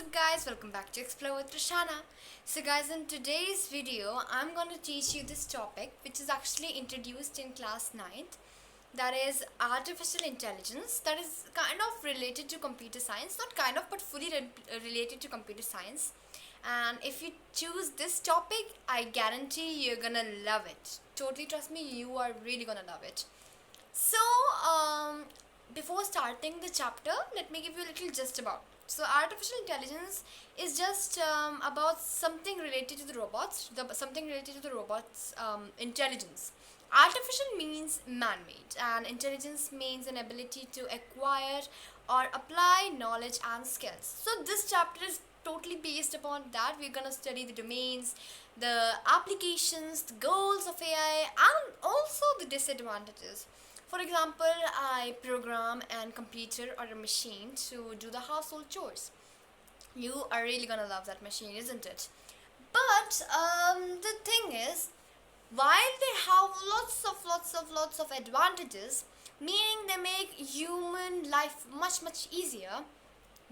up guys, welcome back to Explore with Trishana. So guys, in today's video I'm going to teach you this topic which is actually introduced in class 9th, that is artificial intelligence, that is kind of related to computer science, not kind of but fully related to computer science. And if you choose this topic, I guarantee you're gonna love it. Totally trust me, you are really gonna love it. So, before starting the chapter, let me give you a little gist about. So, artificial intelligence is just about something related to the robots, something related to the robots' intelligence. Artificial means man-made, and intelligence means an ability to acquire or apply knowledge and skills. So, this chapter is totally based upon that. We're gonna study the domains, the applications, the goals of AI, and also the disadvantages. For example, I program a computer or a machine to do the household chores. You are really gonna love that machine, isn't it? But the thing is, while they have lots of advantages, meaning they make human life much easier,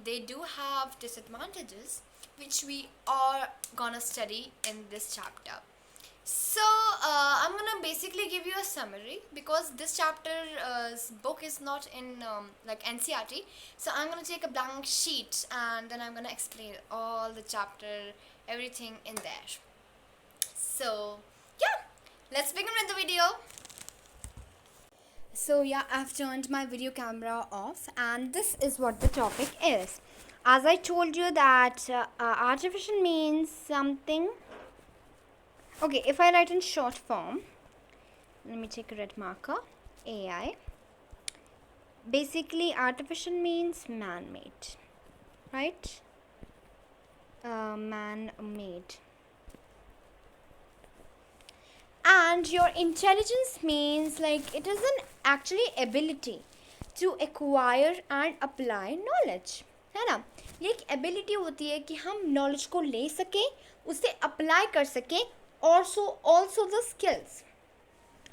they do have disadvantages, which we are gonna study in this chapter. So I'm gonna basically give you a summary because this chapter's book is not in like NCERT. So I'm gonna take a blank sheet and then I'm gonna explain all the chapter, everything in there. So yeah, let's begin with the video. So yeah, I've turned my video camera off and this is what the topic is. As I told you that artificial means something. Okay, if I write in short form, let me take a red marker, AI. Basically, artificial means man-made, right? Man-made. And your intelligence means like it is an actually ability to acquire and apply knowledge. है ना, ये एक ability होती है कि हम knowledge को ले सकें, उसे अप्लाई कर सकें, also the skills,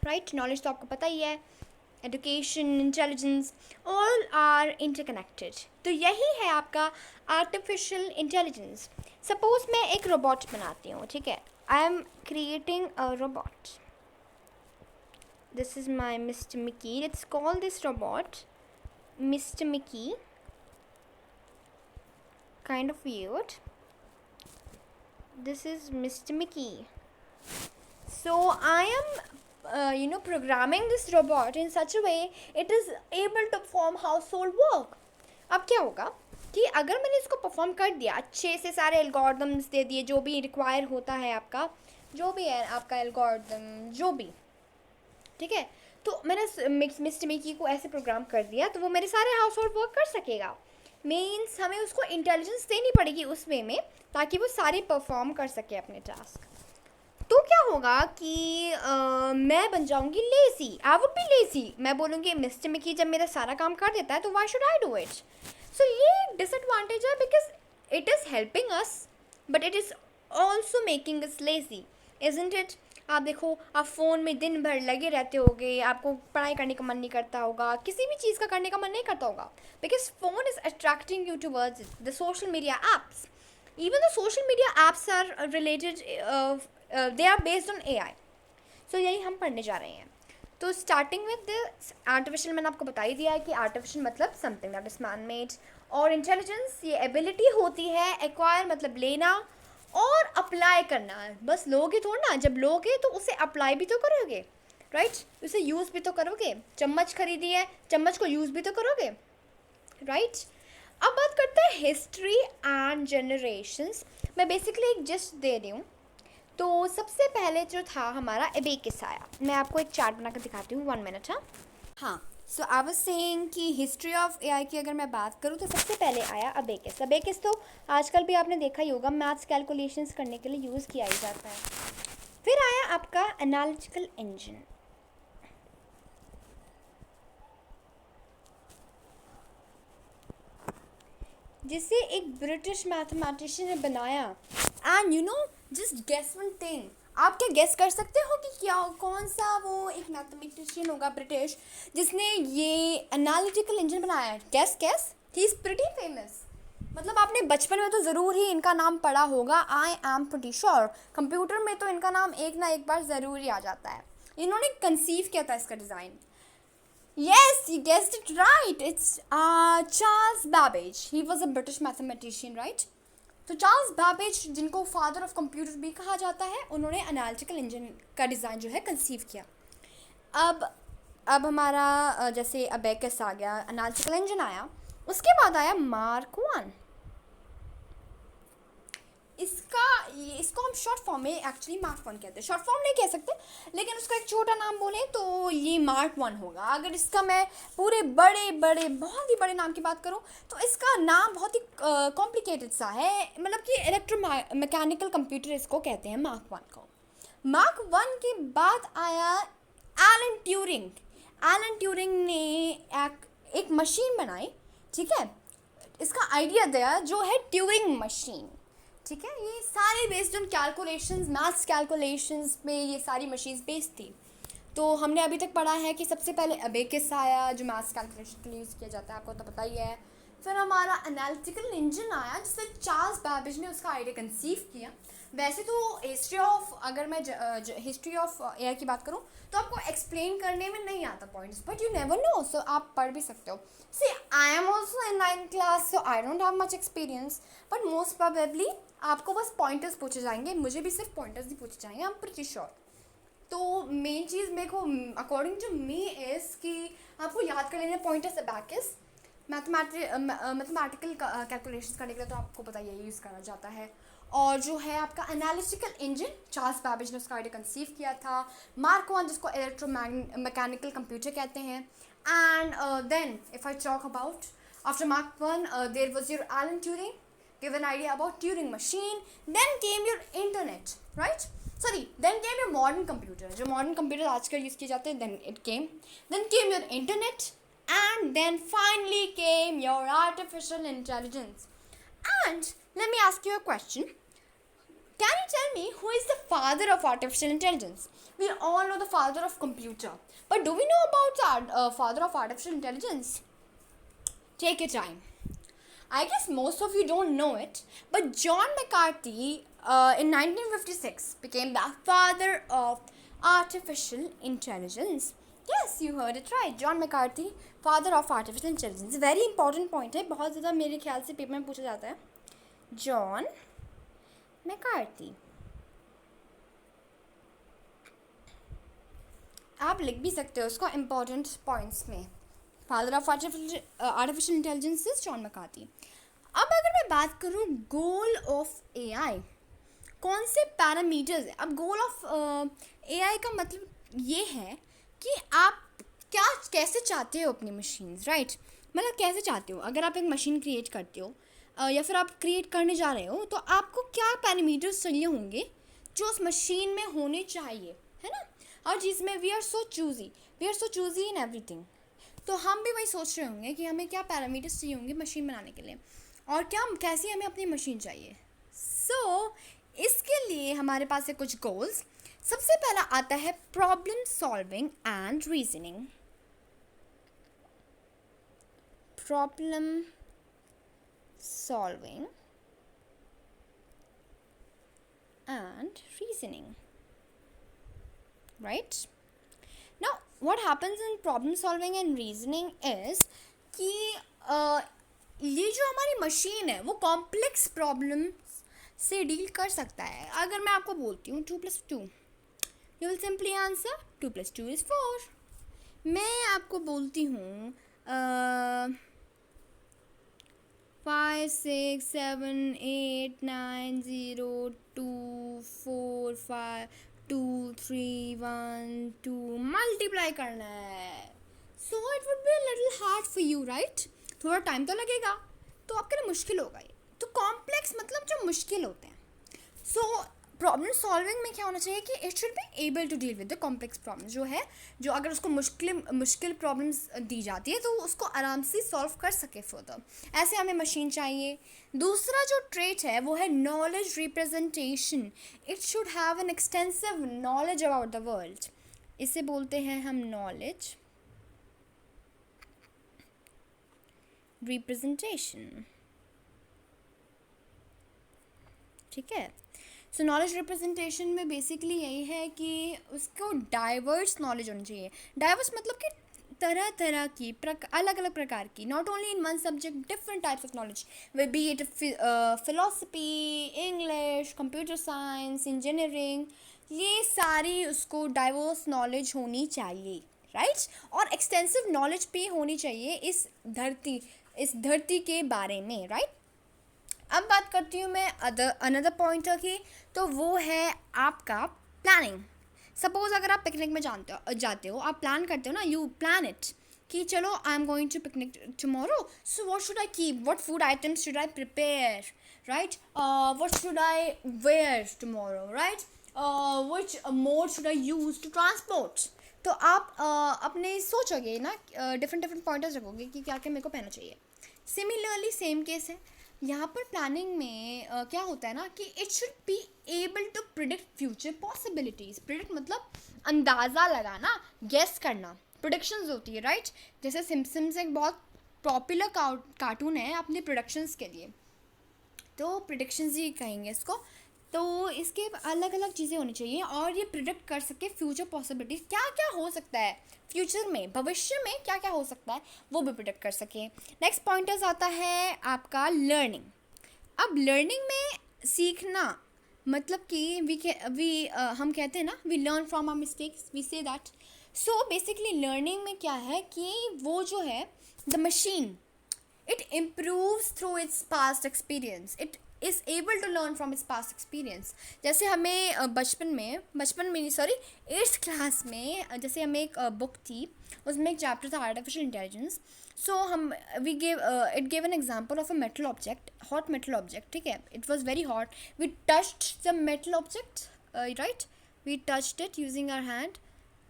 right? Knowledge तो आपको पता ही है, education, intelligence, all are interconnected. तो यही है आपका artificial intelligence. Suppose मैं एक robot बनाती हूँ, ठीक है? I am creating a robot. This is my Mr. Mickey. Let's call this robot Mr. Mickey. Kind of weird. This is Mr. Mickey. So I am programming this robot in such a way it is able to perform household work. अब क्या होगा कि अगर मैंने इसको perform कर दिया अच्छे से, सारे एल्गोरिदम्स दे दिए, जो भी रिक्वायर होता है आपका, जो भी है आपका एल्गोरिदम, जो भी, ठीक है, तो मैंने मिस्टर मिकी को ऐसे प्रोग्राम कर दिया तो वो मेरे सारे हाउस होल्ड वर्क कर सकेगा. मीन्स हमें उसको इंटेलिजेंस देनी पड़ेगी उस वे में ताकि वो सारे परफॉर्म कर सके अपने टास्क. तो क्या होगा कि मैं बन जाऊंगी lazy. I would be lazy. मैं बोलूँगी मिस्टर मिकी जब मेरा सारा काम कर देता है तो why should I do it. So ये डिसएडवांटेज है because it is helping us but it is also making us lazy, isn't it. आप देखो, आप फ़ोन में दिन भर लगे रहते होगे, आपको पढ़ाई करने का मन नहीं करता होगा, किसी भी चीज़ का करने का मन नहीं करता होगा, because phone is attracting you towards the social media apps. Even the social media apps are related, they are based on AI. So यही हम पढ़ने जा रहे हैं. तो स्टार्टिंग विद द आर्टिफिशियल, मैंने आपको बता ही दिया है कि आर्टिफिशियल मतलब something that is man made, और इंटेलिजेंस ये एबिलिटी होती है, एक्वायर मतलब लेना और अप्लाई करना. बस लोगे थोड़ा ना, जब लोगे तो उसे अप्लाई भी तो करोगे, राइट? उसे यूज़ भी तो करोगे. चम्मच खरीदी है, चम्मच को यूज़ भी तो करोगे, राइट? अब बात करते हैं हिस्ट्री एंड जनरेशंस. मैं बेसिकली एक जिस्ट दे रही हूँ. तो सबसे पहले जो था हमारा एबेकस आया. मैं आपको एक चार्ट बनाकर दिखाती हूँ, 1 मिनट. हाँ, सो आई वाज सेइंग कि हिस्ट्री ऑफ एआई की अगर मैं बात करूँ तो सबसे पहले आया अबेकस. अबेकस तो आजकल भी आपने देखा ही होगा, मैथ्स कैलकुलेशंस करने के लिए यूज़ किया ही जाता है. फिर आया आपका एनालिटिकल इंजन. जिसे एक ब्रिटिश मैथमेटिशियन ने बनाया. And you know, just guess one thing. आप क्या गेस कर सकते हो कि क्या, कौन सा वो एक मैथमेटिशियन होगा ब्रिटिश जिसने ये एनालिटिकल इंजन बनाया है? Guess. He is pretty famous. मतलब आपने बचपन में तो ज़रूर ही इनका नाम पढ़ा होगा, I am pretty sure. Computer में तो इनका नाम एक ना एक बार ज़रूर ही आ जाता है। इन्होंने कंसीव किया था इसका design. Yes, you guessed it right. It's Charles Babbage. He was a British mathematician, right? तो चार्ल्स बैबेज, जिनको फादर ऑफ कंप्यूटर भी कहा जाता है, उन्होंने एनालिटिकल इंजन का डिज़ाइन जो है कंसीव किया। अब अब हमारा जैसे अबेकस आ गया, एनालिटिकल इंजन आया, उसके बाद आया मार्क वन। इसको हम शॉर्ट फॉर्म में एक्चुअली मार्क वन कहते हैं, शॉर्ट फॉर्म नहीं कह सकते, लेकिन उसका एक छोटा नाम बोलें तो ये मार्क वन होगा। अगर इसका मैं पूरे बड़े बड़े बहुत ही बड़े नाम की बात करूं तो इसका नाम बहुत ही कॉम्प्लिकेटेड सा है, मतलब कि इलेक्ट्रोमैकेनिकल कंप्यूटर इसको कहते हैं मार्क वन को। मार्क वन के बाद आया एलन ट्यूरिंग। एलन ट्यूरिंग ने एक मशीन बनाई, ठीक है, इसका आइडिया दिया जो है ट्यूरिंग मशीन, ठीक है। ये सारे based on calculations, maths calculations पे ये सारी मशीन्स बेस्ड थी। तो हमने अभी तक पढ़ा है कि सबसे पहले अबेकस आया जो मैथ्स कैलकुलेशन के लिए यूज़ किया जाता है, आपको तो पता ही है। फिर हमारा एनालिटिकल इंजन आया जिससे चार्ल्स बैबेज ने उसका आइडिया कंसीव किया। वैसे तो हिस्ट्री ऑफ, अगर मैं हिस्ट्री ऑफ एआई की बात करूँ तो आपको एक्सप्लेन करने में नहीं आता points, but you never know, so आप पढ़ भी सकते हो। See I am also in 9th class, so I don't have much experience, but most probably आपको बस पॉइंटर्स पूछे जाएंगे, मुझे भी सिर्फ पॉइंटर्स ही पूछे जाएंगे, आई एम प्रीटी श्योर। तो मेन चीज़ मेरे को अकॉर्डिंग टू मी इज़ कि आपको याद कर लेना पॉइंटर्स अबैकस। मैथमेटिकल कैलकुलेशंस करने के लिए तो आपको पता यही यूज़ करा जाता है। और जो है आपका एनालिटिकल इंजन, चार्ल्स बैबेज ने उसका आइडिया कंसीव किया था। मार्क वन जिसको इलेक्ट्रोमैकेनिकल कंप्यूटर कहते हैं। And then if I talk about after Mark one there was your Alan Turing, give an idea about Turing machine, then came your internet, right? Then came your modern computer, जो modern computer आजकल use किए जाते हैं, then came your internet, and then finally came your artificial intelligence. And let me ask you a question. Can you tell me who is the father of artificial intelligence? We all know the father of computer, but do we know about the father of artificial intelligence? Take your time. I guess most of you don't know it, but John McCarthy in 1956 became the father of artificial intelligence. Yes, you heard it right. John McCarthy, father of artificial intelligence. Very important point है, बहुत ज़्यादा मेरे ख्याल से paper में पूछा जाता है। John McCarthy. आप लिख भी सकते हो उसको important points में। Father of artificial intelligence is John McCarthy. अब अगर मैं बात करूँ गोल ऑफ एआई, कौन से पैरामीटर्स है। अब गोल ऑफ एआई का मतलब ये है कि आप कैसे चाहते हो अपनी मशीन्स, राइट? मतलब कैसे चाहते हो, अगर आप एक मशीन क्रिएट करते हो या फिर आप क्रिएट करने जा रहे हो, तो आपको क्या पैरामीटर्स चाहिए होंगे जो उस मशीन में होने चाहिए, है ना? और जिसमें we are so choosy in everything. तो हम भी वही सोच रहे होंगे कि हमें क्या पैरामीटर्स चाहिए होंगे मशीन बनाने के लिए, और कैसी हमें अपनी मशीन चाहिए। सो इसके लिए हमारे पास है कुछ गोल्स। सबसे पहला आता है problem solving and reasoning. Problem solving and reasoning, right? Now, what happens in problem solving and reasoning is कि ये जो हमारी मशीन है वो कॉम्प्लेक्स प्रॉब्लम से डील कर सकता है। अगर मैं आपको बोलती हूँ 2 + 2, you will simply answer 2 + 2 is 4। मैं आपको बोलती हूँ 5 6 7 8 9 0 2 4 5 2 3 1 2 मल्टीप्लाई करना है। So it would be little hard for you, right? थोड़ा टाइम तो लगेगा, तो आपके लिए मुश्किल होगा ये। तो कॉम्प्लेक्स मतलब जो मुश्किल होते हैं। सो प्रॉब्लम सॉल्विंग में क्या होना चाहिए कि it should be able to deal with the complex problem, जो है जो अगर उसको मुश्किल प्रॉब्लम्स दी जाती है तो उसको आराम से सॉल्व कर सके फर्दर, ऐसे हमें मशीन चाहिए। दूसरा जो ट्रेट है वो है knowledge representation. It should have an extensive knowledge about the world. इसे बोलते हैं हम नॉलेज रिप्रेजेंटेशन। ठीक है। सो नॉलेज रिप्रेजेंटेशन में बेसिकली यही है कि उसको डाइवर्स नॉलेज होनी चाहिए। डाइवर्स मतलब कि तरह तरह की अलग अलग प्रकार की, not only in one subject, different types of knowledge, way B it philosophy, English, computer science, engineering, ये सारी उसको डाइवर्स नॉलेज होनी चाहिए, राइट। और एक्सटेंसिव नॉलेज भी होनी चाहिए इस धरती के बारे में, राइट। अब बात करती हूँ मैं अनदर पॉइंटर की, तो वो है आपका प्लानिंग। सपोज अगर आप पिकनिक में जाते हो, आप प्लान करते हो ना, यू प्लान इट कि चलो I am going to picnic tomorrow, so what should I keep, what food items should I prepare, right, what should I wear tomorrow, right, which mode should I use to transport. तो आप अपने सोचोगे ना, different different pointers रखोगे कि क्या क्या मेरे को पहनना चाहिए। सिमिलरली सेम केस है यहाँ पर। प्लानिंग में क्या होता है ना कि it should be able to predict future possibilities. Predict मतलब अंदाज़ा लगाना, गेस करना, प्रोडिक्शंस होती है, राइट। जैसे सिम्पसन्स एक बहुत पॉपुलर कार्टून है अपने प्रोडक्शंस के लिए, तो प्रिडिक्शंस ही कहेंगे इसको। तो इसके अलग अलग चीज़ें होनी चाहिए और ये प्रिडिक्ट कर सके फ्यूचर पॉसिबिलिटीज़, क्या क्या हो सकता है फ्यूचर में, भविष्य में क्या क्या हो सकता है, वो भी प्रिडिक्ट कर सके। नेक्स्ट पॉइंटर्स आता है आपका लर्निंग। अब लर्निंग में सीखना मतलब कि हम कहते हैं ना, we learn from our mistakes, we say that. So basically learning में क्या है कि वो जो है the machine, it improves through its past experience, it is able to learn from its past experience। जैसे हमें बचपन में नहीं, सॉरी, 8th क्लास में जैसे हमें एक बुक थी, उसमें एक चैप्टर था आर्टिफिशियल इंटेलिजेंस। सो हम we gave it gave an example of a metal object, hot metal object, ठीक है, it was very hot, we touched the metal object, right, we touched it using our hand,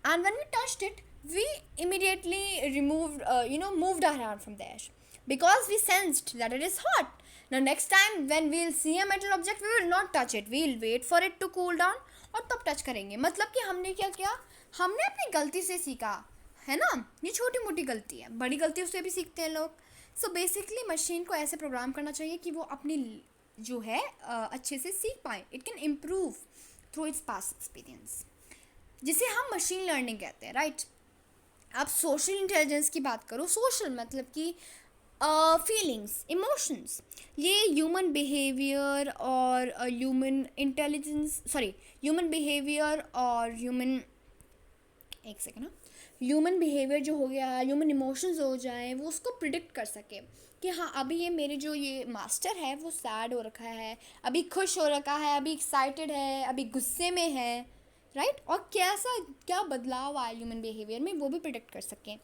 and when we touched it, we immediately moved our hand from there because we sensed that it is hot. Now next time when we'll see a metal object, we will not touch it, we'll wait for it to cool down और तब touch करेंगे। मतलब कि हमने क्या किया, हमने अपनी गलती से सीखा, है ना। ये छोटी मोटी गलती है, बड़ी गलतियों से भी सीखते हैं लोग। सो बेसिकली मशीन को ऐसे प्रोग्राम करना चाहिए कि वो अपनी जो है अच्छे से सीख पाए, it can improve through its past experience, जिसे हम मशीन लर्निंग कहते हैं, राइट। अब सोशल इंटेलिजेंस की बात करो, सोशल मतलब कि फीलिंग्स, इमोशंस, ये ह्यूमन बिहेवियर और human intelligence, sorry, human behaviour और ह्यूमन, एक सेकेंड, ह्यूमन बिहेवियर जो हो गया, ह्यूमन इमोशंस हो जाए, वो उसको प्रिडिक्ट कर सके कि हाँ अभी ये मेरे जो ये मास्टर है वो सैड हो रखा है, अभी खुश हो रखा है, अभी एक्साइटेड है, अभी गुस्से में है, राइट। और कैसा क्या बदलाव आया ह्यूमन बिहेवियर में, वो भी प्रिडिक्ट कर सकें।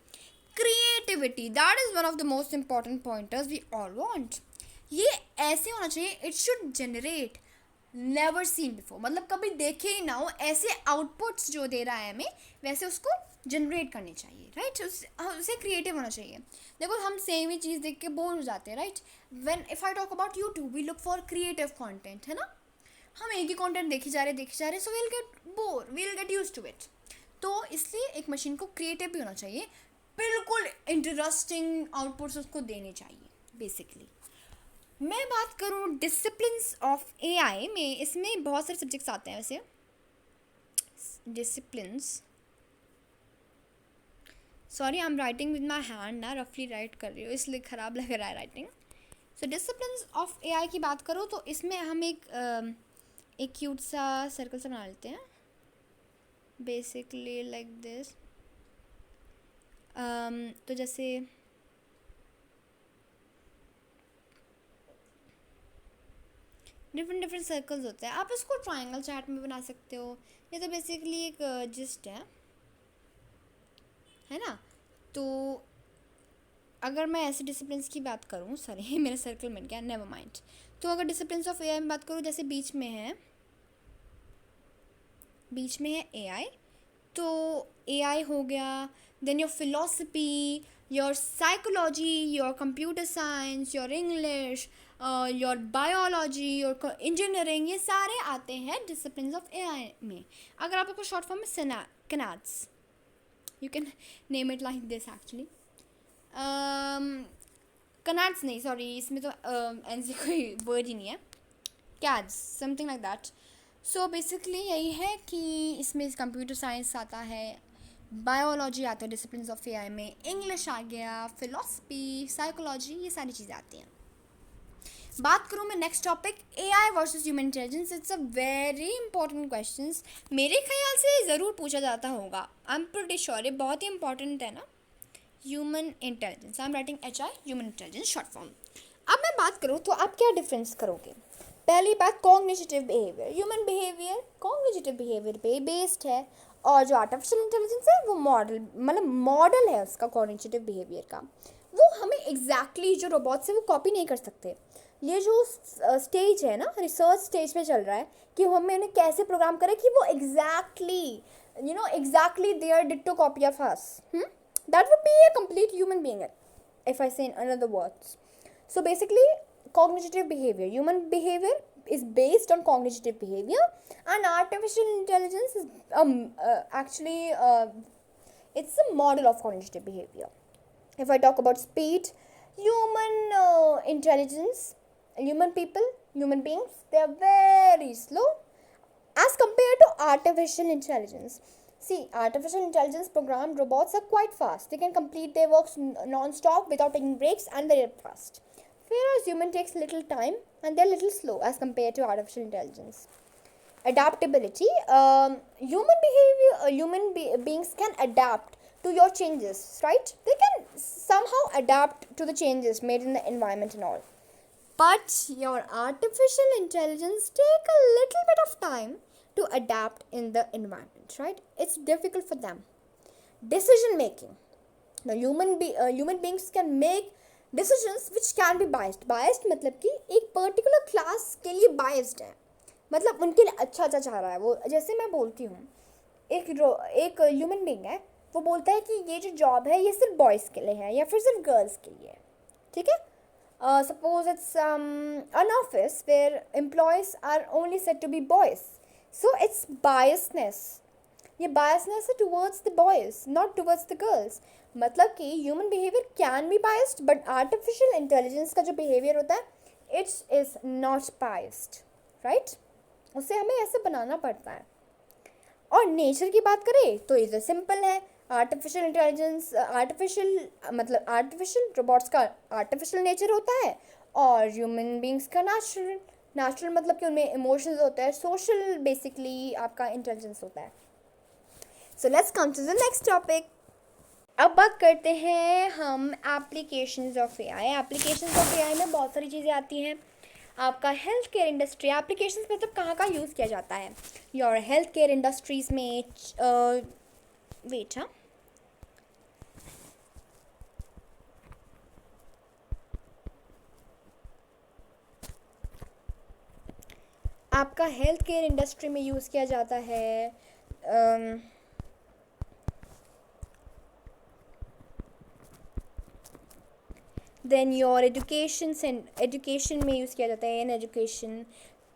Creativity, that is one of the most important pointers we all want. ये ऐसे होना चाहिए, it should generate never seen before, मतलब कभी देखे ही ना हो ऐसे आउटपुट्स जो दे रहा है हमें, वैसे उसको जनरेट करनी चाहिए, राइट। उसे क्रिएटिव होना चाहिए। देखो हम सेम ही चीज़ देख के बोर हो जाते हैं, right. When if I talk about YouTube, we look for creative content, है ना। हम एक ही कंटेंट देखे जा रहे, so we'll get bore, we'll get used to it. तो इसलिए एक मशीन को क्रिएटिव भी होना चाहिए, बिल्कुल इंटरेस्टिंग आउटपुट्स उसको देने चाहिए बेसिकली। मैं बात करूँ डिसिप्लिन्स ऑफ एआई में, इसमें बहुत सारे सब्जेक्ट्स आते हैं वैसे। Disciplines, sorry I am writing with my hand ना, रफली राइट कर रही हूँ इसलिए ख़राब लग रहा है writing. So disciplines of AI की बात करो तो इसमें हम एक क्यूट सा सर्कल सा बना लेते हैं, बेसिकली लाइक दिस। तो जैसे डिफरेंट डिफरेंट सर्कल्स होते हैं, आप इसको ट्रायंगल चार्ट में बना सकते हो। ये तो बेसिकली एक जिस्ट है ना। तो अगर मैं ऐसे डिसिप्लिन्स की बात करूँ, सॉरी मेरा सर्कल बन गया, नेवर माइंड। तो अगर डिसिप्लिन्स ऑफ एआई में बात करूँ, जैसे बीच में है एआई, तो एआई हो गया, then your philosophy, your psychology, your computer science, your English, your biology, your engineering, ये सारे आते हैं डिसिप्लिन्स ऑफ एआई में। अगर आप उसको शॉर्ट फॉर्म में कनाट्स, you can name it like this actually, कनाट्स नहीं, सॉरी इसमें तो ऐसे कोई वर्ड ही नहीं है, कैड्स something like that. So basically यही है कि इसमें कंप्यूटर साइंस आता है, बायोलॉजी आता है डिसिप्लिन ऑफ एआई में, इंग्लिश आ गया, फिलोसफी, साइकोलॉजी, ये सारी चीज़ें आती हैं. बात करूँ मैं next topic AI versus human intelligence. It's a very important question. मेरे ख्याल से ज़रूर पूछा जाता होगा. आई एम प्रीटी श्योर ये बहुत ही इंपॉर्टेंट है ना. Human intelligence, I am writing HI, human intelligence short form. अब मैं बात करूँ तो आप क्या डिफरेंस करोगे. पहली बात cognitive behaviour. Human behaviour cognitive behaviour पे बेस्ड है, और जो आर्टिफिशियल इंटेलिजेंस है वो मॉडल मतलब मॉडल है उसका कॉग्निटिव बिहेवियर का. वो हमें एग्जैक्टली जो रोबोट्स है वो कॉपी नहीं कर सकते. ये जो स्टेज है ना, रिसर्च स्टेज पे चल रहा है कि हमें उन्हें कैसे प्रोग्राम करें कि वो exactly their ditto copy of us. That would be a complete human being, if I say in another words. So basically, cognitive behavior, human behavior is based on cognitive behavior, and artificial intelligence is actually it's a model of cognitive behavior. If I talk about speed, human intelligence, human beings, they are very slow as compared to artificial intelligence. See, artificial intelligence programmed robots are quite fast. They can complete their works non-stop without taking breaks, and they're fast. Whereas human takes little time and they're little slow as compared to artificial intelligence. Adaptability. Human beings can adapt to your changes, right? They can somehow adapt to the changes made in the environment and all. But your artificial intelligence take a little bit of time to adapt in the environment, right? It's difficult for them. Decision making. Now human beings can make decisions which can be biased. Biased मतलब कि एक particular class के लिए biased है, मतलब उनके लिए अच्छा चाह रहा है वो. जैसे मैं बोलती हूँ, एक ह्यूमन बीइंग है, वो बोलता है कि ये जो जॉब है ये सिर्फ बॉयज़ के लिए है या फिर सिर्फ गर्ल्स के लिए है. ठीक है. Suppose it's an office where employees are only said to be boys. So it's biasness. ये biasness है towards the boys, not towards the girls. मतलब कि human behavior can be biased, but artificial intelligence का जो behavior होता है, it is not biased, right? उसे हमें ऐसे बनाना पड़ता है. और नेचर की बात करें तो इधर सिंपल है. आर्टिफिशियल इंटेलिजेंस आर्टिफिशियल रोबोट्स का आर्टिफिशियल नेचर होता है, और ह्यूमन बींग्स का नेचुरल मतलब कि उनमें इमोशंस होते हैं. सोशल बेसिकली आपका इंटेलिजेंस होता है. So let's come to the next topic. अब बात करते हैं हम applications of AI. Applications of AI में बहुत सारी चीज़ें आती हैं. आपका हेल्थ केयर इंडस्ट्री एप्लीकेशंस मतलब कहाँ का यूज़ किया जाता है. योर हेल्थ केयर इंडस्ट्रीज़ में वेट. हाँ, आपका हेल्थ केयर इंडस्ट्री में यूज़ किया जाता है. देन योर एजुकेशन में यूज़ किया जाता है. इन एजुकेशन,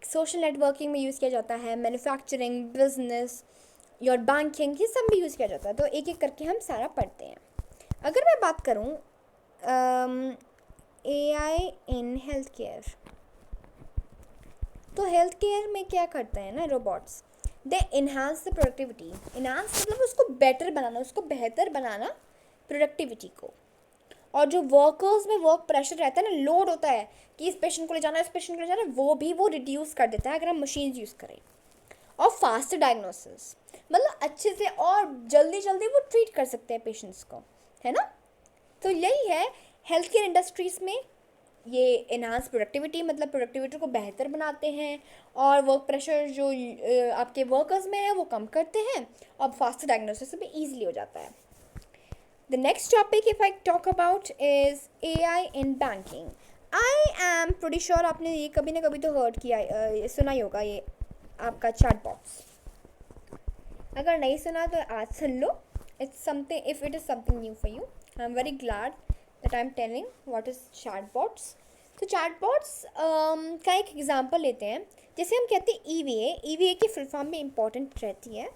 सोशल नेटवर्किंग में यूज़ किया जाता है. मैन्युफैक्चरिंग, बिजनेस, योर बैंकिंग, ये सब में यूज़ किया जाता है. तो एक एक करके हम सारा पढ़ते हैं. अगर मैं बात करूँ एआई इन हेल्थ केयर, तो हेल्थ केयर में क्या करते हैं ना robots, they enhance the productivity. Enhance मतलब उसको बेटर बनाना, उसको बेहतर बनाना प्रोडक्टिविटी को. और जो वर्कर्स में वर्क प्रेशर रहता है ना, लोड होता है कि इस पेशेंट को ले जाना है, इस पेशेंट को ले जाना है, वो रिड्यूस कर देता है अगर हम मशीन यूज़ करें. और फास्ट डायग्नोसिस मतलब अच्छे से और जल्दी जल्दी वो ट्रीट कर सकते हैं पेशेंट्स को, है ना. तो यही है हेल्थ केयर इंडस्ट्रीज़ में. ये इन्हांस प्रोडक्टिविटी मतलब प्रोडक्टिविटी को बेहतर बनाते हैं, और वर्क प्रेशर जो आपके वर्कर्स में है वो कम करते हैं, और फास्ट डायग्नोसिस भी ईजिली हो जाता है. The next topic if I talk about is AI in banking. I am pretty sure आपने ये कभी ना कभी तो heard किया, सुना ही होगा ये आपका chat box. अगर नहीं सुना तो आज सुन लो. It's something, if it is something new for you, I'm very glad that I'm telling what is chatbots. तो chatbots का एक एग्जांपल लेते हैं. जैसे हम कहते हैं EVA की फुल फॉर्म में इम्पॉर्टेंट रहती है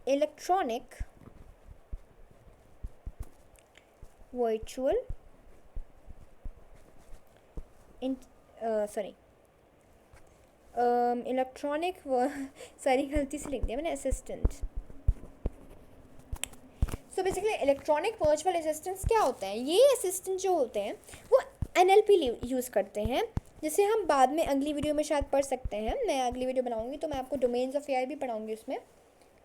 इलेक्ट्रॉनिक वर्चुअल इलेक्ट्रॉनिक सारी गलती से लिख दिया मैंने, assistant. So basically electronic virtual assistants क्या होते हैं? ये असिस्टेंट जो होते हैं वो NLP यूज़ करते हैं, जिसे हम बाद में अगली वीडियो में शायद पढ़ सकते हैं। मैं अगली वीडियो बनाऊंगी तो मैं आपको डोमेन्स ऑफ AI भी पढ़ाऊंगी उसमें,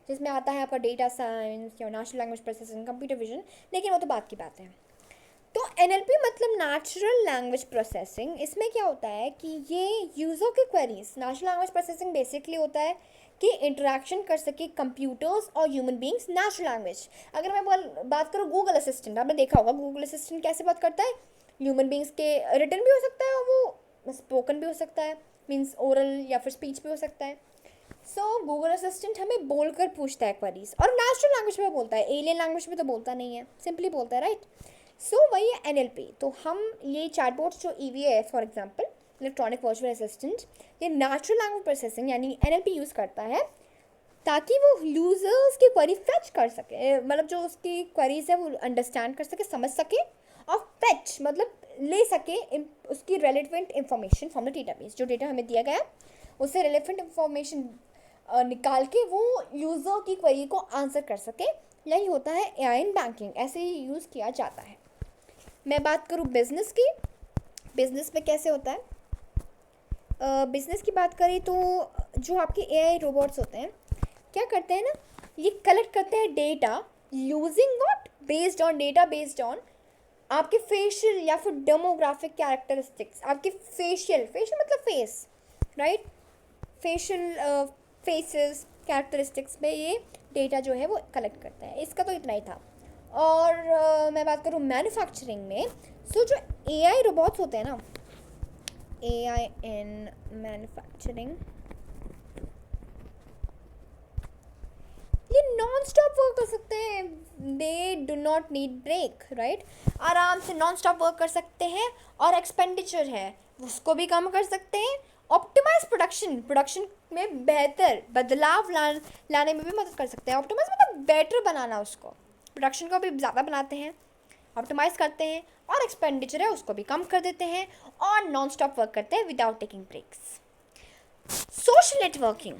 जिसमें आता है आपका डेटा साइंस या natural language processing, computer vision, लेकिन वो तो बात की बात है। तो NLP मतलब नेचुरल लैंग्वेज प्रोसेसिंग। इसमें क्या होता है कि ये यूज़र के queries, natural language processing basically होता है कि इंटरेक्शन कर सके कंप्यूटर्स और ह्यूमन बींग्स नेचुरल लैंग्वेज। अगर मैं बात करूँ गूगल असिस्टेंट, आपने देखा होगा गूगल असिस्टेंट कैसे बात करता है, ह्यूमन बींग्स के रिटन भी हो सकता है और वो स्पोकन भी हो सकता है, मीन्स ओरल या फिर स्पीच भी हो सकता है। सो गूगल असिस्टेंट हमें बोलकर पूछता है क्वेरीज, और नेचुरल लैंग्वेज में बोलता है, एलियन लैंग्वेज में तो बोलता नहीं है, सिंपली बोलता है, राइट। सो वही है NLP। तो हम ये चैटबॉट्स जो EVA है for example, electronic virtual assistant, ये नेचुरल लैंग्वेज प्रोसेसिंग यानी NLP यूज़ करता है ताकि वो यूज़र्स की क्वेरी फेच कर सके, मतलब जो उसकी क्वेरीज है वो अंडरस्टैंड कर सके, समझ सके, और फेच मतलब ले सके उसकी relevant information from the database. जो डेटा हमें दिया गया उससे रेलिवेंट इंफॉर्मेशन निकाल के वो यूज़र की क्वेरी को आंसर कर सके। यही होता है AI इन बैंकिंग, ऐसे ही यूज़ किया जाता है। मैं बात करूँ बिज़नेस की, बिज़नेस में कैसे होता है? बिज़नेस की बात करें तो जो आपके AI रोबोट्स होते हैं क्या करते हैं ना, ये कलेक्ट करते हैं data using what, based on data, based on आपके फेशियल या फिर डेमोग्राफिक कैरेक्टरिस्टिक्स, आपके फेशियल मतलब face, right, facial faces characteristics पे ये डेटा जो है वो कलेक्ट करता है। इसका तो इतना ही था। और मैं बात करूँ मैन्युफैक्चरिंग में, सो जो AI रोबोट्स होते हैं ना, AI इन मैन्युफैक्चरिंग, ये नॉन स्टॉप वर्क कर सकते हैं, they do not need break, right. आराम से नॉन स्टॉप वर्क कर सकते हैं, और एक्सपेंडिचर है उसको भी कम कर सकते हैं। ऑप्टिमाइज प्रोडक्शन में बेहतर बदलाव लाने में भी मदद कर सकते हैं। ऑप्टिमाइज मतलब बेटर बनाना, उसको प्रोडक्शन को भी ज़्यादा बनाते हैं, ऑप्टिमाइज करते हैं, और एक्सपेंडिचर है उसको भी कम कर देते हैं, और नॉन स्टॉप वर्क करते हैं without taking breaks. Social networking,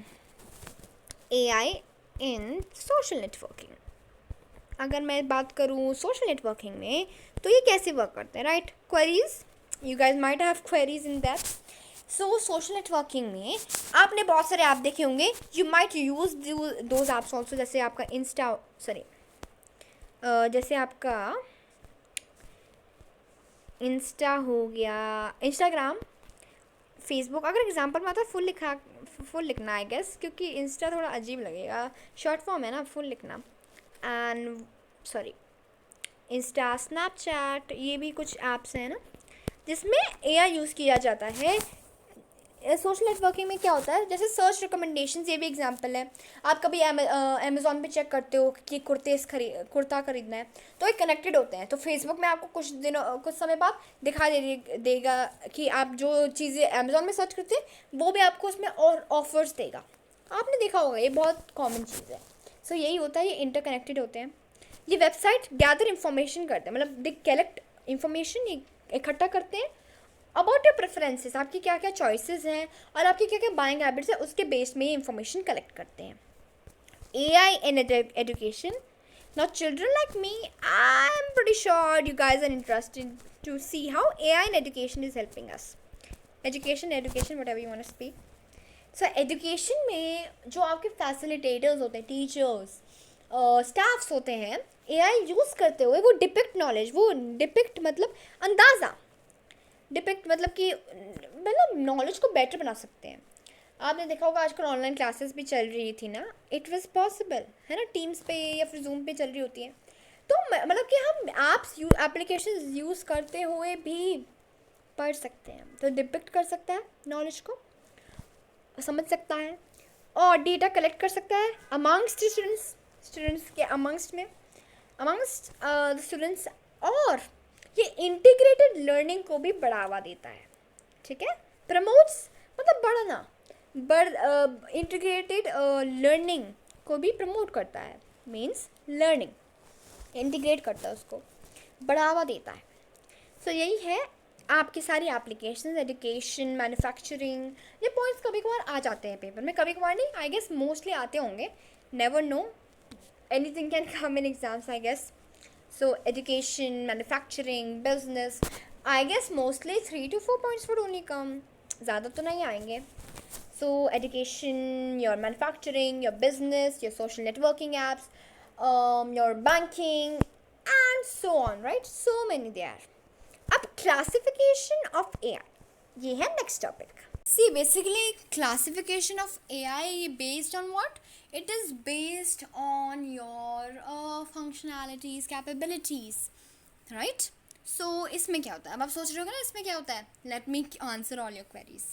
AI in social networking. अगर मैं बात करूँ सोशल नेटवर्किंग में तो ये कैसे वर्क करते हैं, right, queries, you guys might have queries in that. So social networking में आपने बहुत सारे ऐप देखे होंगे, you might use those apps also, जैसे आपका जैसे आपका इंस्टा हो गया, इंस्टाग्राम, फेसबुक। अगर एग्जांपल में आता है फुल लिखना आई गेस, क्योंकि इंस्टा थोड़ा अजीब लगेगा, शॉर्ट फॉर्म है ना, फुल लिखना। एंड सॉरी, इंस्टा, स्नैपचैट, ये भी कुछ ऐप्स हैं ना जिसमें AI यूज़ किया जाता है। सोशल नेटवर्किंग में क्या होता है, जैसे सर्च रिकमेंडेशंस, ये भी एग्जांपल है। आप कभी अमेज़ॉन पे चेक करते हो कि कुर्ता खरीदना है, तो ये कनेक्टेड होते हैं। तो फेसबुक में आपको कुछ समय बाद देगा कि आप जो चीज़ें अमेज़ॉन में सर्च करते हैं वो भी आपको उसमें और ऑफर्स देगा। आपने देखा होगा, ये बहुत कॉमन चीज़ है। सो यही होता है, ये इंटरकनेक्टेड होते हैं। ये वेबसाइट गैदर इंफॉर्मेशन करते हैं, मतलब दे कलेक्ट इंफॉर्मेशन, इकट्ठा करते हैं अबाउट योर प्रेफरेंसेस, आपकी क्या क्या चॉइसेस हैं और आपकी क्या क्या बाइंग हैबिट्स है, उसके बेस में ये इंफॉर्मेशन कलेक्ट करते हैं। AI in education. Now children like me, I'm pretty sure you guys are interested to see how AI in education is helping us. Education, whatever you want to speak. So education में जो आपके facilitators होते हैं, teachers, staffs होते हैं, AI use करते हुए वो डिपिक्ट नॉलेज, वो डिपिक्ट मतलब अंदाज़ा, डिपिक्ट मतलब कि मतलब नॉलेज को बेटर बना सकते हैं। आपने देखा होगा आजकल ऑनलाइन क्लासेस भी चल रही थी ना, इट वाज पॉसिबल है ना, टीम्स पे या फिर जूम पे चल रही होती है। तो मतलब कि हम एप्लीकेशन यूज़ करते हुए भी पढ़ सकते हैं, तो डिपिक्ट कर सकता है नॉलेज को, समझ सकता है, और डेटा कलेक्ट कर सकता है अमंगस्ट स्टूडेंट्स के अमंगस्ट द स्टूडेंट्स, और ये इंटीग्रेटेड लर्निंग को भी बढ़ावा देता है, ठीक है। प्रमोट्स मतलब बढ़ना, इंटीग्रेटेड लर्निंग को भी प्रमोट करता है, मीन्स लर्निंग इंटीग्रेट करता है, उसको बढ़ावा देता है। सो यही है आपकी सारी एप्लीकेशन, एजुकेशन, मैन्युफैक्चरिंग, ये पॉइंट्स कभी कभार आ जाते हैं पेपर में, कभी कभार नहीं, आई गेस मोस्टली आते होंगे, never know, anything can come in exams I guess. So education, manufacturing, business, I guess mostly 3 to 4 points would only come. ज़्यादा तो नहीं आएंगे. So education, your manufacturing, your business, your social networking apps, your banking, and so on, right? So many there. अब classification of AI. ये है next topic. See, basically classification of AI based on what? It is based on your functionalities, capabilities, right? So इसमें क्या होता है? अब आप सोच रहे होगे ना इसमें क्या होता है? Let me answer all your queries.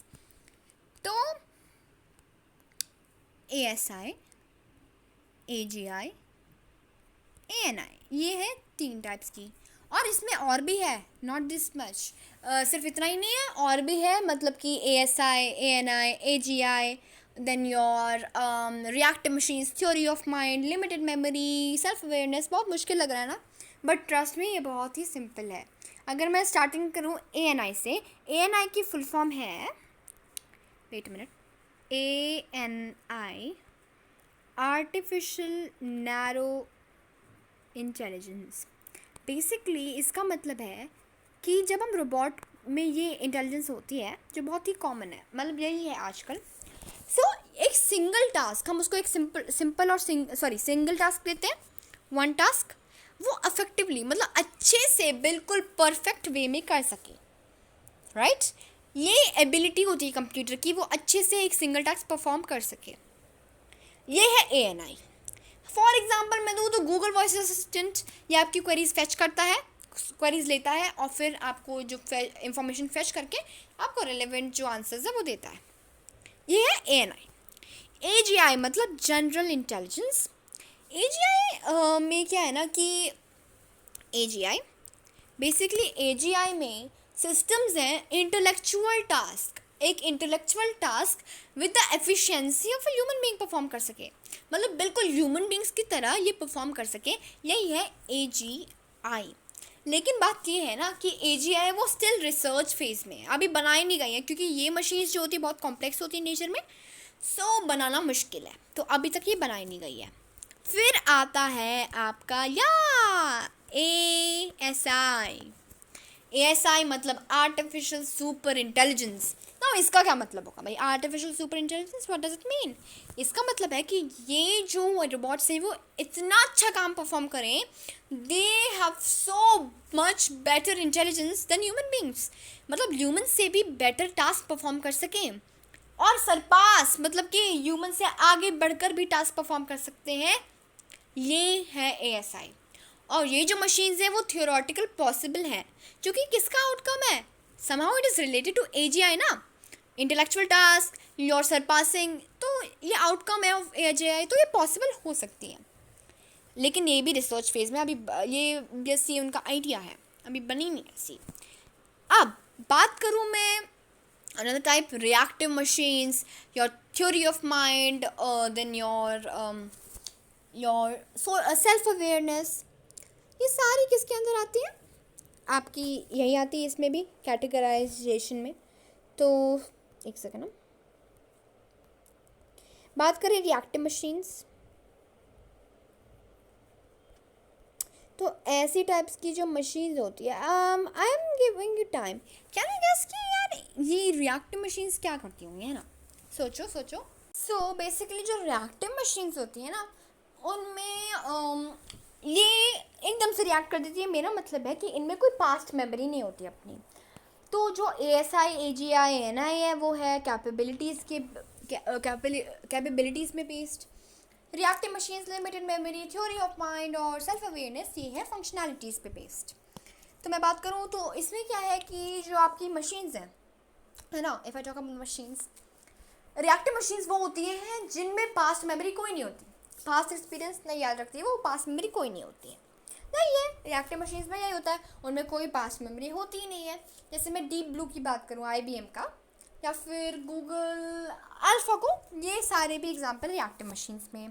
तो ASI, AGI, ANI, ये है 3 टाइप्स की. और इसमें और भी है, नॉट दिस मच, सिर्फ इतना ही नहीं है, और भी है, मतलब कि ASI, ANI, AGI, then your reactive machines, theory of mind, limited memory, self awareness. बहुत मुश्किल लग रहा है ना, बट ट्रस्ट में ये बहुत ही सिंपल है. अगर मैं स्टार्टिंग करूँ ANI से, ANI की फुल फॉर्म है, wait minute, ANI, artificial narrow intelligence. Basically इसका मतलब है कि जब हम रोबोट में ये इंटेलिजेंस होती है, जो बहुत ही कॉमन है, मतलब यही है आजकल. सो एक सिंगल टास्क, हम उसको एक सिंपल और सिंगल टास्क देते हैं, वन टास्क, वो अफेक्टिवली, मतलब अच्छे से, बिल्कुल परफेक्ट वे में कर सके, राइट? ये एबिलिटी होती है कंप्यूटर की, वो अच्छे से एक सिंगल टास्क परफॉर्म कर सके. ये है ANI. फॉर एग्जाम्पल मैं दूँ तो गूगल वॉइस असिस्टेंट, ये आपकी क्वेरीज फेच करता है, क्वेरीज लेता है, और फिर आपको जो इंफॉर्मेशन फेच करके आपको रेलेवेंट जो आंसर्स है वो देता है. ये है ANI. AGI मतलब जनरल इंटेलिजेंस. AGI में क्या है ना कि AGI बेसिकली, AGI में सिस्टम्स हैं इंटेलेक्चुअल टास्क, एक intellectual task with the efficiency of a human being perform कर सके, मतलब बिल्कुल ह्यूमन बींग्स की तरह ये परफॉर्म कर सके. यही है AGI. लेकिन बात ये है ना कि AGI वो स्टिल रिसर्च फेज में है, अभी बनाई नहीं गई है, क्योंकि ये मशीन्स जो होती है बहुत कॉम्प्लेक्स होती है नेचर में, सो बनाना मुश्किल है, तो अभी तक ये बनाई नहीं गई है. फिर आता है आपका ASI. ASI मतलब आर्टिफिशियल सुपर इंटेलिजेंस. ना इसका क्या मतलब होगा भाई, artificial super intelligence, what does it mean? इसका मतलब है कि ये जो रोबोट्स हैं वो इतना अच्छा काम परफॉर्म करें, they have so much better intelligence than human beings, मतलब ह्यूमन से भी बेटर टास्क परफॉर्म कर सकें, और सरपास, मतलब कि ह्यूमन से आगे बढ़कर भी टास्क परफॉर्म कर सकते हैं. ये है ASI. और ये जो मशीन्स हैं वो थियोरेटिकल पॉसिबल है, जो कि किसका आउटकम है? Somehow it is related to AGI ना, इंटेलेक्चुअल टास्क, योर सरपासिंग, तो ये आउटकम है ऑफ AGI, तो ये पॉसिबल हो सकती है. लेकिन ये भी रिसर्च फेज में, अभी ये बस ये उनका आइडिया है, अभी बनी नहीं ऐसी. अब बात करूँ मैं another type, reactive machines, your theory of mind, then your self awareness, ये सारी किसके अंदर आती है? आपकी यही आती है इसमें भी, कैटेगराइजेशन में. तो एक सेकेंड, बात करें रिएक्टिव मशीन्स, तो ऐसी टाइप्स की जो मशीन्स होती है, I am giving you time, can I guess कि यार ये रिएक्टिव मशीन्स क्या करती होंगी, है ना? सोचो. सो बेसिकली जो रिएक्टिव मशीन्स होती है ना, उनमें ये एकदम से रिएक्ट कर देती है. मेरा मतलब है कि इनमें कोई पास्ट मेमोरी नहीं होती अपनी. तो जो ASI, AGI, ANI है वो है कैपेबिलिटीज़ में based. Reactive machines limited memory, theory of mind और सेल्फ अवेयरनेस, ये है फंक्शनैलिटीज़ पे बेस्ड. तो मैं बात करूँ तो इसमें क्या है कि जो आपकी मशीन्स हैं, है ना, if I talk about machines, reactive machines वो होती हैं जिनमें पास्ट मेमोरी कोई नहीं होती, पास्ट एक्सपीरियंस नहीं याद रखती है, वो पास्ट मेमोरी कोई नहीं होती है. नहीं है, रिएक्टिव मशीन्स में यही होता है, उनमें कोई पास्ट मेमोरी होती ही नहीं है. जैसे मैं डीप ब्लू की बात करूँ, IBM का, या फिर गूगल अल्फागो, ये सारे भी एग्जांपल रिएक्टिव मशीन्स में.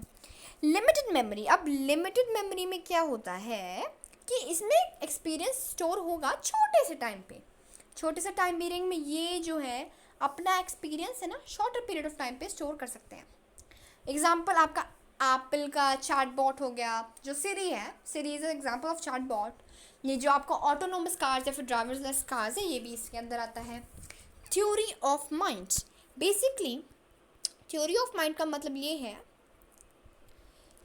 लिमिटेड मेमोरी, अब लिमिटेड मेमोरी में क्या होता है कि इसमें एक्सपीरियंस स्टोर होगा छोटे से टाइम पे. छोटे से टाइम पीरियड में ये जो है अपना एक्सपीरियंस है ना शॉर्टर पीरियड ऑफ टाइम पे स्टोर कर सकते हैं. एग्जाम्पल आपका एप्पल का चैट बॉट हो गया, जो सिरी है. Siri is example of chatbot. ये जो आपका ऑटोनोमस कार्स या फिर ड्राइवरलेस कार्स है, ये भी इसके अंदर आता है. Theory of mind. Basically theory of mind का मतलब ये है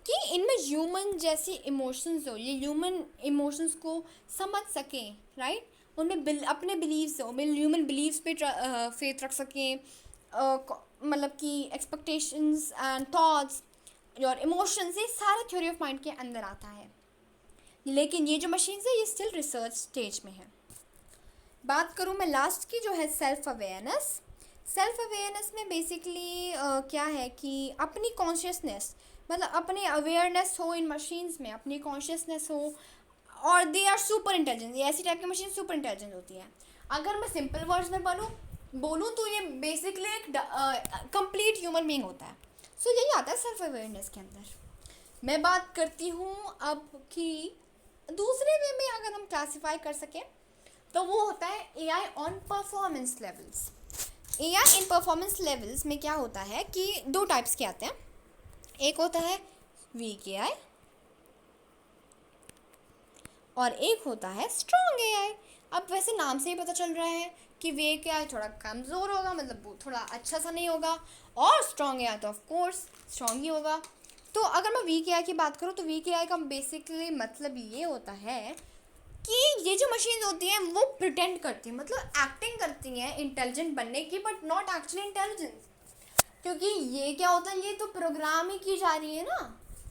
कि इनमें ह्यूमन जैसी इमोशंस हो, ये ह्यूमन इमोशंस को समझ सकें, राइट. उनमें अपने बिलीव्स हो, ह्यूमन बिलीव्स पे फेथ रख सकें. मतलब कि एक्सपेक्टेशंस एंड थॉट्स और इमोशंस, ये सारे थ्योरी ऑफ माइंड के अंदर आता है. लेकिन ये जो मशीन्स है ये स्टिल रिसर्च स्टेज में है. बात करूँ मैं लास्ट की, जो है सेल्फ अवेयरनेस. सेल्फ अवेयरनेस में बेसिकली क्या है कि अपनी कॉन्शियसनेस, मतलब अपनी अवेयरनेस हो इन मशीन्स में, अपनी कॉन्शियसनेस हो. और दे आर सुपर इंटेलिजेंट. ये ऐसी टाइप की मशीन सुपर इंटेलिजेंट होती है. अगर मैं सिंपल वर्ड्स में बोलूँ तो ये बेसिकली एक कंप्लीट ह्यूमन बीइंग होता है. सो यही आता है सेल्फ अवेयरनेस के अंदर. मैं बात करती हूँ अब कि दूसरे वे में अगर हम क्लासीफाई कर सकें तो वो होता है AI on performance levels. AI in performance levels में क्या होता है कि दो टाइप्स के आते हैं. एक होता है वीक एआई और एक होता है स्ट्रॉन्ग एआई. अब वैसे नाम से ही पता चल रहा है कि वीक एआई थोड़ा कमज़ोर होगा, मतलब वो थोड़ा अच्छा सा नहीं होगा, और स्ट्रॉन्ग एआई तो ऑफ कोर्स स्ट्रॉन्ग ही होगा. तो अगर मैं वीक एआई की बात करूँ तो वीक एआई का बेसिकली मतलब ये होता है कि ये जो मशीन होती हैं वो प्रिटेंड करती हैं, मतलब एक्टिंग करती हैं इंटेलिजेंट बनने की, बट नॉट एक्चुअली इंटेलिजेंस. क्योंकि ये क्या होता है, ये तो प्रोग्राम ही की जा रही है ना,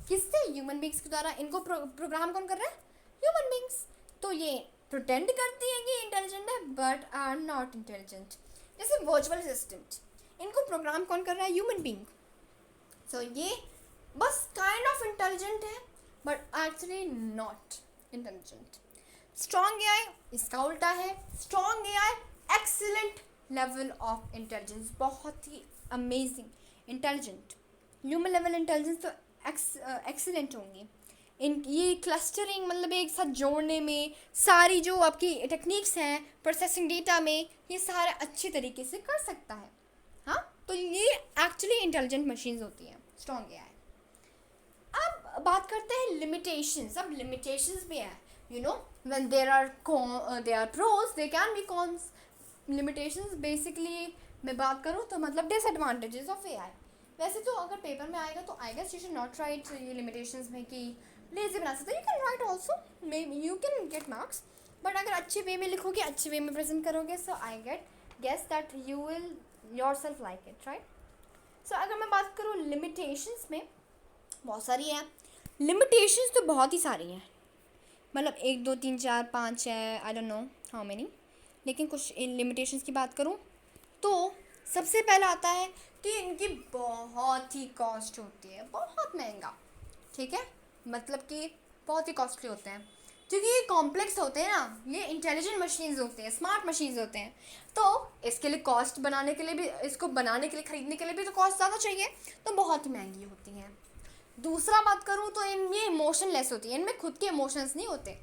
किससे, ह्यूमन बींग्स के द्वारा. इनको प्रोग्राम कौन कर रहा है, ह्यूमन बींग्स. तो ये प्रिटेंड करती है कि इंटेलिजेंट है बट आर नॉट इंटेलिजेंट. जैसे वर्चुअल असिस्टेंट, इनको प्रोग्राम कौन कर रहा है, ह्यूमन बींग. सो ये बस काइंड ऑफ इंटेलिजेंट है but actually not intelligent. Strong AI इसका उल्टा है. Strong AI excellent level of intelligence, बहुत ही amazing intelligent. Human level intelligence तो एक्सीलेंट होंगी. इन ये क्लस्टरिंग, मतलब एक साथ जोड़ने में, सारी जो आपकी टेक्निक्स हैं प्रोसेसिंग डेटा में, ये सारे अच्छे तरीके से कर सकता है. हाँ, तो ये एक्चुअली इंटेलिजेंट मशीन्स होती हैं स्ट्रॉन्ग एआई. अब बात करते हैं लिमिटेशंस. अब लिमिटेशंस भी हैं, you know, when there are pros there can be cons. limitations basically मैं बात करूँ तो मतलब disadvantages of AI. वैसे तो अगर पेपर में आएगा तो I guess you should not write ये limitations में कि lazy बना सकते. you can write also, maybe you can get marks, but अगर अच्छे वे में लिखोगे, अच्छे वे में प्रेजेंट करोगे, so I guess that you will yourself like it, right? so अगर मैं बात करूँ limitations में, बहुत सारी हैं limitations, तो बहुत ही सारी हैं, मतलब 1 2 3 4 5 है, I don't know how many. लेकिन कुछ इन लिमिटेशंस की बात करूँ तो सबसे पहला आता है कि इनकी बहुत ही कॉस्ट होती है, बहुत महंगा. ठीक है, मतलब कि बहुत ही कॉस्टली होते हैं, क्योंकि ये कॉम्प्लेक्स होते हैं ना, ये इंटेलिजेंट मशीन्स होते हैं, स्मार्ट मशीन्स होते हैं. तो इसके लिए कॉस्ट बनाने के लिए भी, इसको बनाने के लिए, ख़रीदने के लिए भी तो कॉस्ट ज़्यादा चाहिए, तो बहुत ही महंगी होती हैं. दूसरा बात करूँ तो ये इमोशनलेस होती है, इनमें खुद के इमोशंस नहीं होते.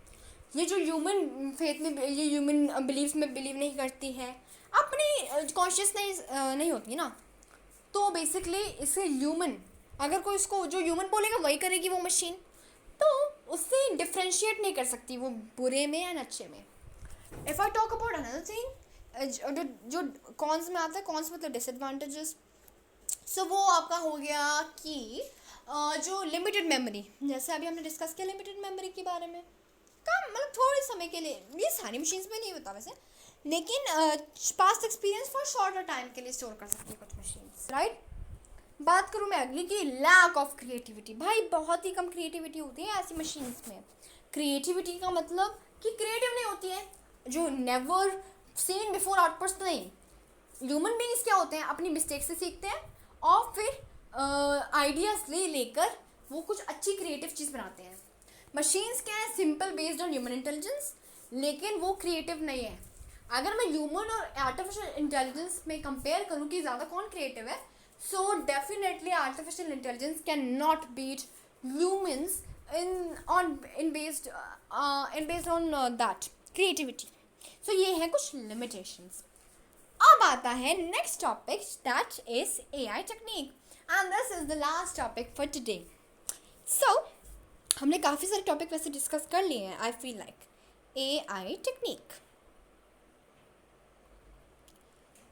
ये जो ह्यूमन फेथ में, ये ह्यूमन बिलीव्स में बिलीव नहीं करती है, अपनी कॉन्शियस नहीं होती ना. तो बेसिकली इसे ह्यूमन, अगर कोई उसको जो ह्यूमन बोलेगा वही करेगी वो मशीन, तो उससे डिफ्रेंशिएट नहीं कर सकती वो बुरे में या अच्छे में. If I talk about another thing जो कॉन्स में आता है, कॉन्स मतलब डिसएडवांटेजेस. सो वो आपका हो गया कि जो लिमिटेड मेमोरी, जैसे अभी हमने डिस्कस किया लिमिटेड मेमोरी के बारे में, कम मतलब थोड़े समय के लिए, ये सारी मशीन्स में नहीं होता वैसे, लेकिन past experience for shorter time के लिए स्टोर कर सकती है कुछ मशीन्स, राइट. बात करूँ मैं अगली की लैक ऑफ क्रिएटिविटी. भाई बहुत ही कम क्रिएटिविटी होती है ऐसी मशीन्स में. क्रिएटिविटी का मतलब कि क्रिएटिव नहीं होती है, जो नेवर सीन बिफोर आउटपुट्स नहीं. ह्यूमन बीइंग्स क्या होते हैं, अपनी मिस्टेक से सीखते हैं और फिर आइडियाज़ लेकर वो कुछ अच्छी क्रिएटिव चीज़ बनाते हैं. मशीन्स क्या है, simple based on human intelligence, लेकिन वो क्रिएटिव नहीं है. अगर मैं ह्यूमन और आर्टिफिशियल इंटेलिजेंस में कंपेयर करूँ कि ज़्यादा कौन क्रिएटिव है, so definitely artificial intelligence can not beat humans in based on that creativity. So ये है कुछ लिमिटेशंस. अब आता है next topic, that is AI technique, and this is the last topic for today. So हमने काफ़ी सारे टॉपिक वैसे डिस्कस कर लिए हैं. I feel like AI technique.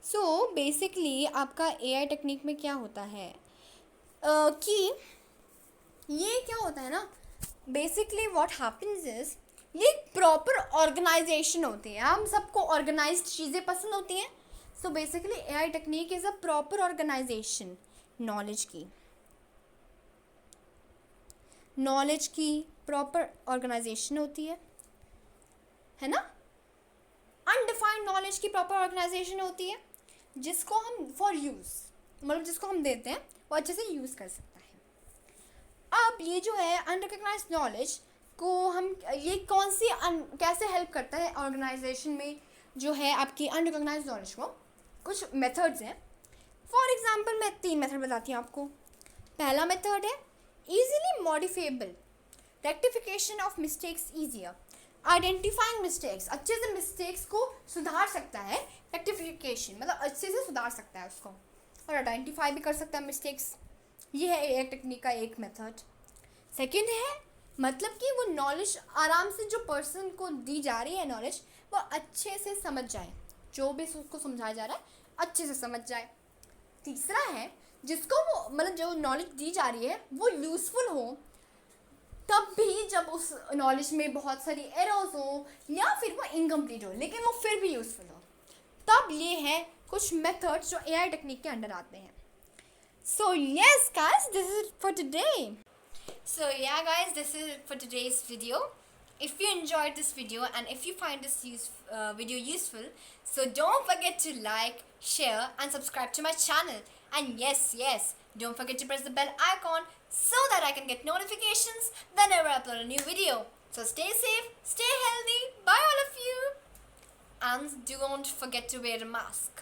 So basically आपका AI टेक्निक में क्या होता है कि ये क्या होता है ना, बेसिकली व्हाट हैपन्स इज, ये एक प्रॉपर ऑर्गेनाइजेशन होती है. हम सबको ऑर्गेनाइज्ड चीज़ें पसंद होती हैं. So basically AI technique is a proper organization knowledge की प्रॉपर ऑर्गेनाइजेशन होती है ना. अनडिफाइंड नॉलेज की प्रॉपर ऑर्गेनाइजेशन होती है, जिसको हम फॉर यूज़, मतलब जिसको हम देते हैं वो अच्छे से यूज़ कर सकता है. अब ये जो है अनरिकग्नाइज्ड नॉलेज को हम, ये कौन सी कैसे हेल्प करता है ऑर्गेनाइजेशन में जो है आपकी अनरिकग्नाइज्ड नॉलेज को. कुछ मेथड्स हैं. फॉर एग्जांपल मैं 3 मेथड बताती हूँ आपको. पहला मेथड है easily modifiable, rectification of mistakes easier. Identifying mistakes, अच्छे से मिस्टेक्स को सुधार सकता है. रेक्टिफिकेशन मतलब अच्छे से सुधार सकता है उसको, और आइडेंटिफाई भी कर सकता है मिस्टेक्स. ये है एक टेक्निक का एक मेथड. सेकंड है मतलब कि वो नॉलेज आराम से, जो पर्सन को दी जा रही है नॉलेज, वो अच्छे से समझ जाए, जो भी उसको समझाया जा रहा है अच्छे से समझ जाए. तीसरा है जिसको वो, मतलब जो नॉलेज दी जा रही है वो यूज़फुल हो, तब भी जब उस नॉलेज में बहुत सारी एरर्स हो या फिर वो इनकम्प्लीट हो, लेकिन वो फिर भी यूज़फुल हो. तब ये है कुछ मेथड्स जो AI टेक्निक के अंडर आते हैं. So yes guys, this is it for today. So yeah guys, this is it for today's video. If you enjoyed this video and if you find this video useful, so don't forget to like, share and subscribe to my channel. And yes, don't forget to press the bell icon so that I can get notifications whenever I upload a new video. So stay safe, stay healthy, bye all of you. And don't forget to wear a mask.